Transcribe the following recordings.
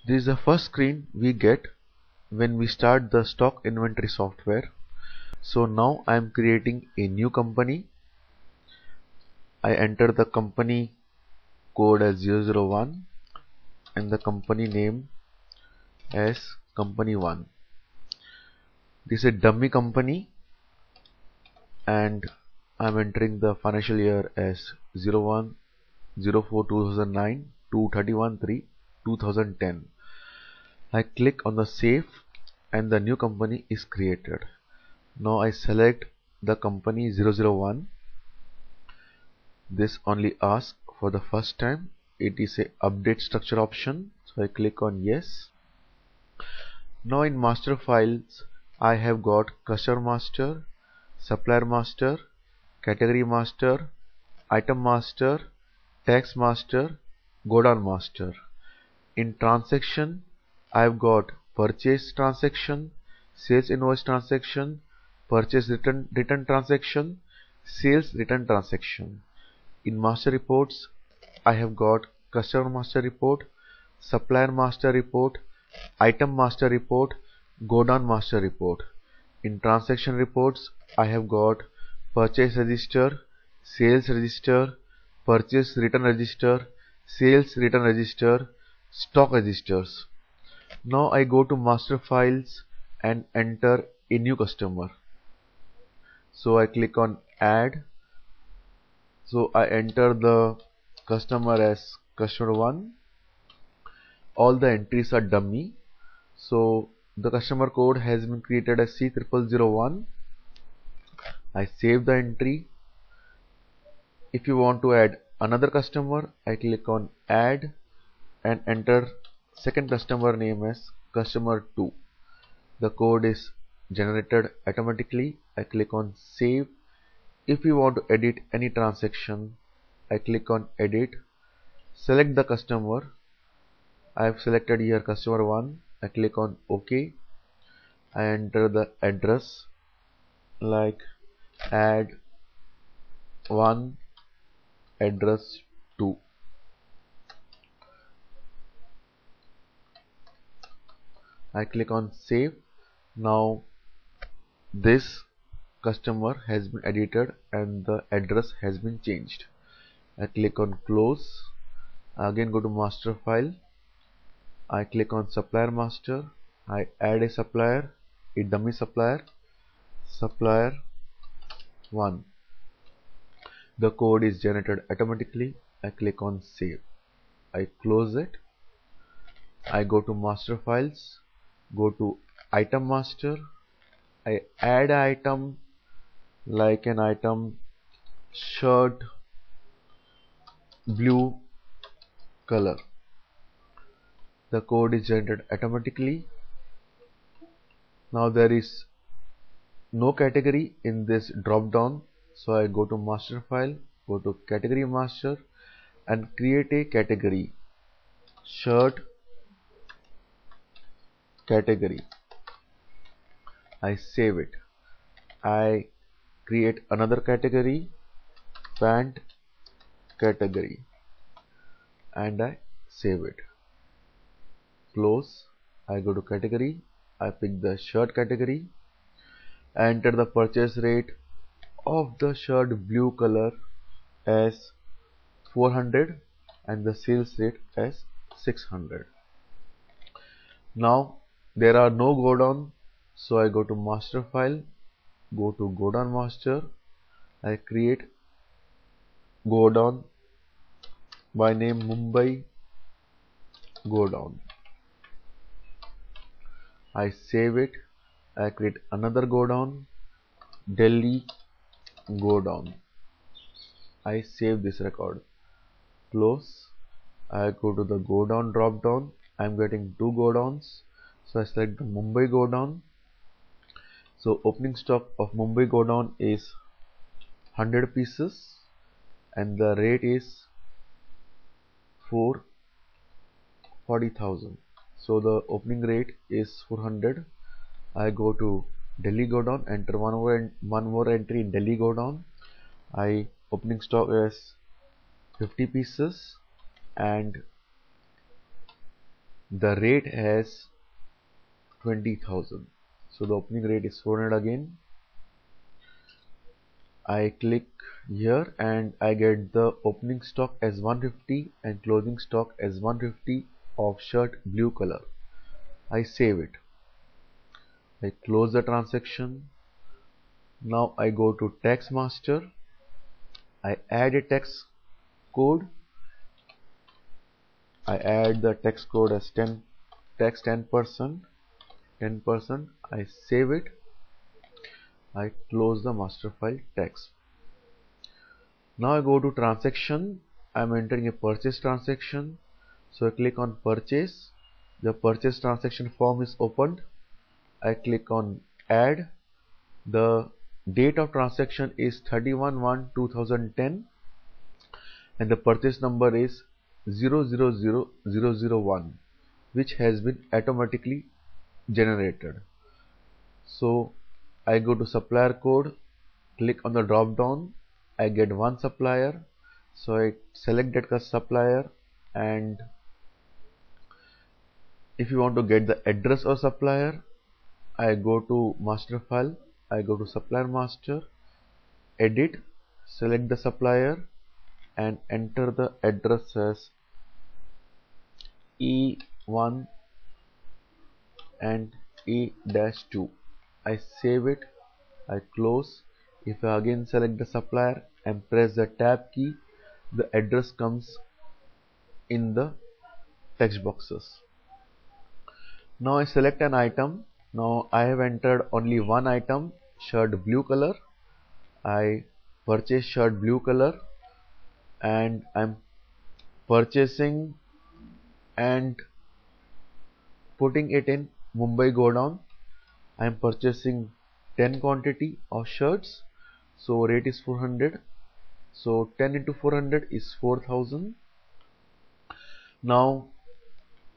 This is the first screen we get when we start the stock inventory software. So now I am creating a new company. I enter the company code as 001 and the company name as company 1. This is a dummy company and I am entering the financial year as 01 04 2009 to 31 3 2010. I click on the save and the new company is created. Now I select the company 001. This only asks for the first time. It is a update structure option, so I click on yes. Now in master files I have got customer master, supplier master, category master, item master, tax master, godown master. In transaction I have got purchase transaction, sales invoice transaction, purchase return transaction, sales return transaction. In master reports I have got customer master report, supplier master report, item master report, godown master report. In transaction reports I have got purchase register, sales register, purchase return register, sales return register, stock registers. Now I go to master files and enter a new customer. So I click on add. So I enter the customer as customer 1. All the entries are dummy. So the customer code has been created as C0001. I save the entry. If you want to add another customer, I click on add and enter second customer name as customer 2. The code is generated automatically. I click on save. If you want to edit any transaction, I click on edit, select the customer. I have selected here customer 1. I click on OK. I enter the address like add 1 address 2. I click on save. Now this customer has been edited and the address has been changed. I click on close. Again go to master file. I click on supplier master. I add a supplier, a dummy supplier, supplier 1. The code is generated automatically. I click on save. I close it. I go to master files, go to item master. I add an item like an item shirt blue color. The code is generated automatically. Now there is no category in this drop down, so I go to master file, go to category master and create a category shirt category. I save it. I create another category pant category and I save it. Close. I go to category. I pick the shirt category. I enter the purchase rate of the shirt blue color as 400 and the sales rate as 600. Now there are no godown, so I go to master file, go to godown master. I create godown by name Mumbai godown. I save it. I create another godown Delhi godown. I save this record. Close. I go to the godown drop down. I am getting 2 godowns, so I select the Mumbai godown. So opening stock of Mumbai godown is 100 pieces and the rate is 40,000. So the opening rate is 400. I go to Delhi godown, enter one more entry in Delhi godown. I opening stock is 50 pieces and The rate has 20,000. So the opening rate is 400 again. I click here and I get the opening stock as 150 and closing stock as 150 of shirt blue color. I save it. I close the transaction. Now I go to tax master. I add a tax code. I add the tax code as 10 tax 10%. I save it. I close the master file tax. Now I go to transaction. I am entering a purchase transaction. So I click on purchase. The purchase transaction form is opened. I click on add. The date of transaction is 31/1/2010 and the purchase number is 000001, which has been automatically generated. So I go to supplier code, click on the drop down. I get one supplier, so I select that supplier, and if you want to get the address of supplier, I go to master file, I go to supplier master, edit, select the supplier and enter the address as E1 and E-2. I save it, I close. If I again select the supplier and press the tab key, the address comes in the text boxes. Now I select an item. Now I have entered only one item, shirt blue color. I purchase shirt blue color and I'm purchasing and putting it in Mumbai Godown. I am purchasing 10 quantity of shirts, so rate is 400. So 10 into 400 is 4000. Now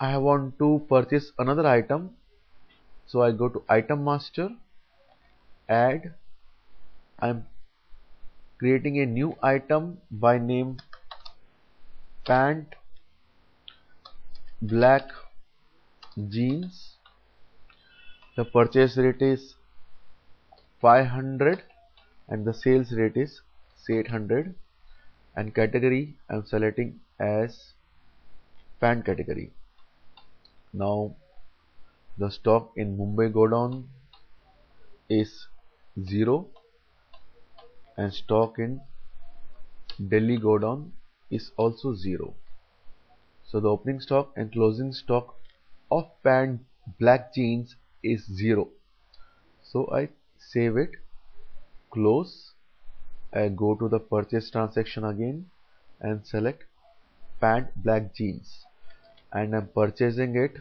I want to purchase another item, so I go to item master, add. I am creating a new item by name pant black jeans. The purchase rate is 500 and the sales rate is 800, and category I am selecting as pant category. Now the stock in Mumbai Godown is 0 and stock in Delhi Godown is also 0. So the opening stock and closing stock of pant black jeans is 0. So I save it, close. I go to the purchase transaction again and select pant black jeans, and I'm purchasing it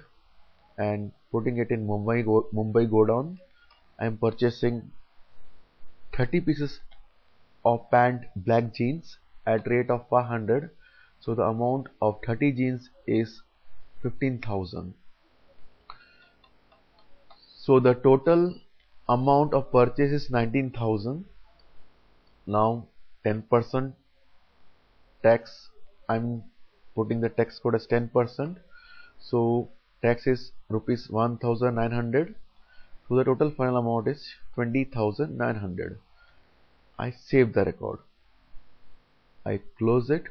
and putting it in Mumbai Godown. I'm purchasing 30 pieces of pant black jeans at rate of 500. So the amount of 30 jeans is 15,000. So the total amount of purchase is 19,000. Now 10% tax, I'm putting the tax code as 10%. So tax is rupees 1,900. So the total final amount is 20,900. I save the record. I close it.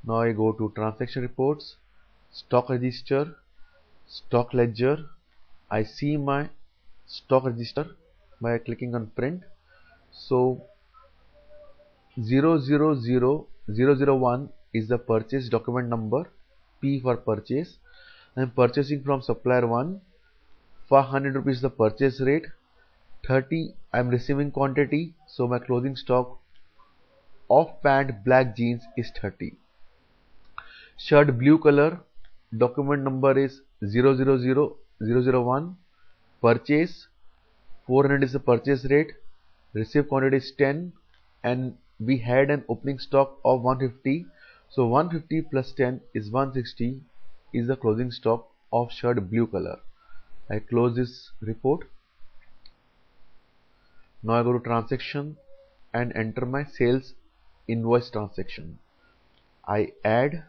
Now I go to transaction reports, stock register, stock ledger. I see my stock register by clicking on print. So 000001 is the purchase document number, P for purchase. I am purchasing from supplier 1. 500 rupees the purchase rate, 30 I am receiving quantity, so my closing stock of pant black jeans is 30. Shirt blue color, document number is 000001, purchase 400 is the purchase rate, received quantity is 10, and we had an opening stock of 150, so 150 plus 10 is 160 is the closing stock of shirt blue color. I close this report. Now I go to transaction and enter my sales invoice transaction. I add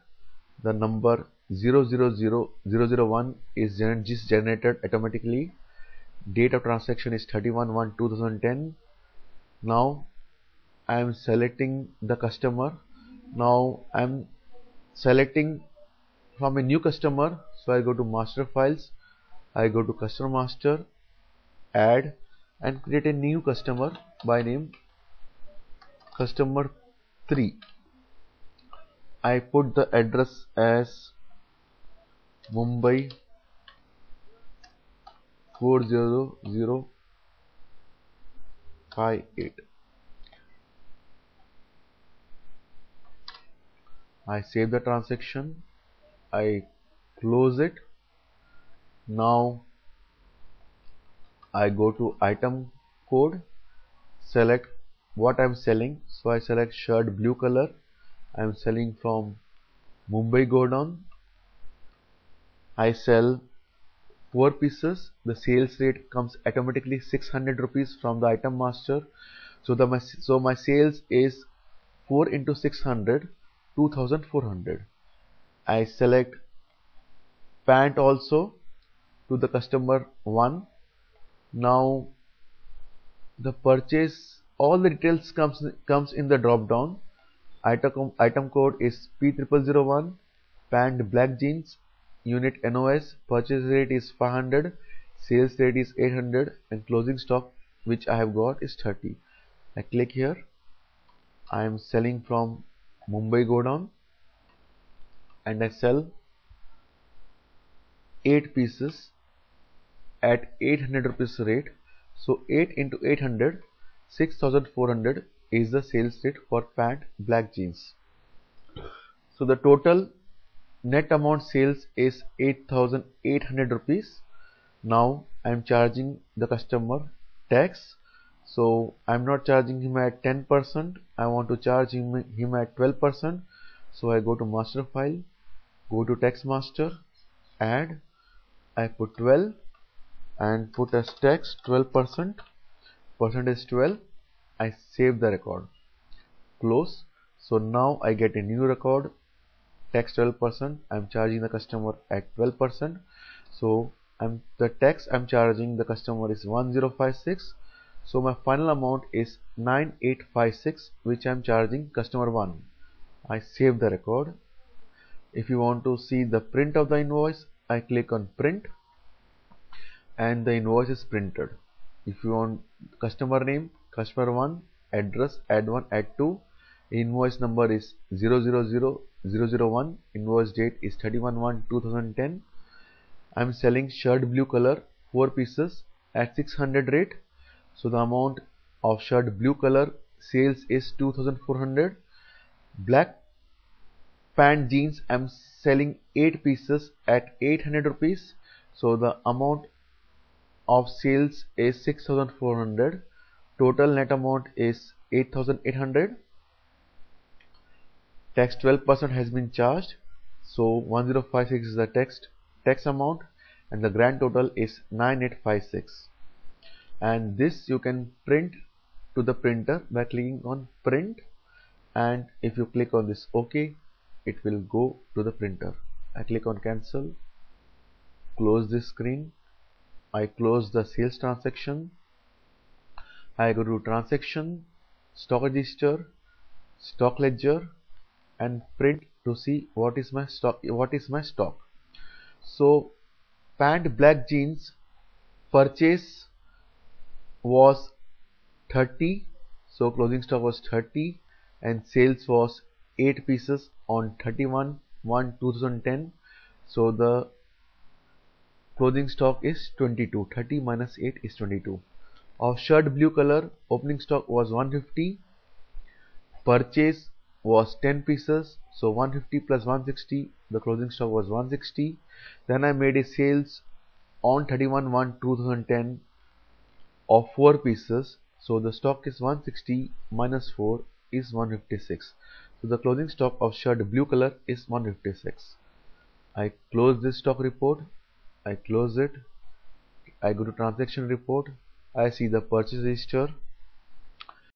the number 000001 is just generated automatically. Date of transaction is 31/1/2010. Now I am selecting the customer. Now I am selecting from a new customer, so I go to master files, I go to customer master, add, and create a new customer by name customer 3. I put the address as Mumbai 40058. I save the transaction, I close it. Now I go to item code, select what I'm selling, so I select shirt blue color. I'm selling from Mumbai Godown. I sell 4 pieces. The sales rate comes automatically 600 rupees from the item master. So my sales is 4 into 600, 2400. I select pant also to the customer 1. Now the purchase, all the details comes in the drop down. Item code is P0001, pant black jeans, unit NOS, purchase rate is 500, sales rate is 800, and closing stock which I have got is 30. I click here. I am selling from Mumbai Godown and I sell 8 pieces at 800 rupees rate. So 8 into 800, 6400 is the sales rate for pant black jeans. So the total net amount sales is 8800 rupees. Now I am charging the customer tax. So I am not charging him at 10%. I want to charge him at 12%. So I go to master file, go to tax master, add. I put 12 and put as tax 12%. Percent is 12. I save the record, close. So now I get a new record, tax 12%. I'm charging the customer at 12%. So the tax I'm charging the customer is 1056. So my final amount is 9856, which I'm charging customer 1. I save the record. If you want to see the print of the invoice, I click on print and the invoice is printed. If you want customer name, customer 1, address, add 1, add 2, invoice number is 000001, invoice date is 31/1/2010. I am selling shirt blue color 4 pieces at 600 rate. So the amount of shirt blue color sales is 2400. Black pant jeans I am selling 8 pieces at 800 rupees. So the amount of sales is 6400. Total net amount is 8800. Tax 12% has been charged. So 1056 is the tax amount and the grand total is 9856. And this you can print to the printer by clicking on print, and if you click on this OK, it will go to the printer. I click on cancel, close this screen. I close the sales transaction. I go to transaction, stock register, stock ledger, and print to see what is my stock. So pant black jeans purchase was 30, so closing stock was 30, and sales was 8 pieces on 31/1/2010. So the closing stock is 22. 30 minus 8 is 22. Of shirt blue color, opening stock was 150, purchase was 10 pieces, so 150 plus 160, the closing stock was 160. Then I made a sales on 31/1/2010 of 4 pieces, so the stock is 160 minus 4 is 156. So the closing stock of shirt blue color is 156. I close this stock report, I close it, I go to transaction report, I see the purchase register,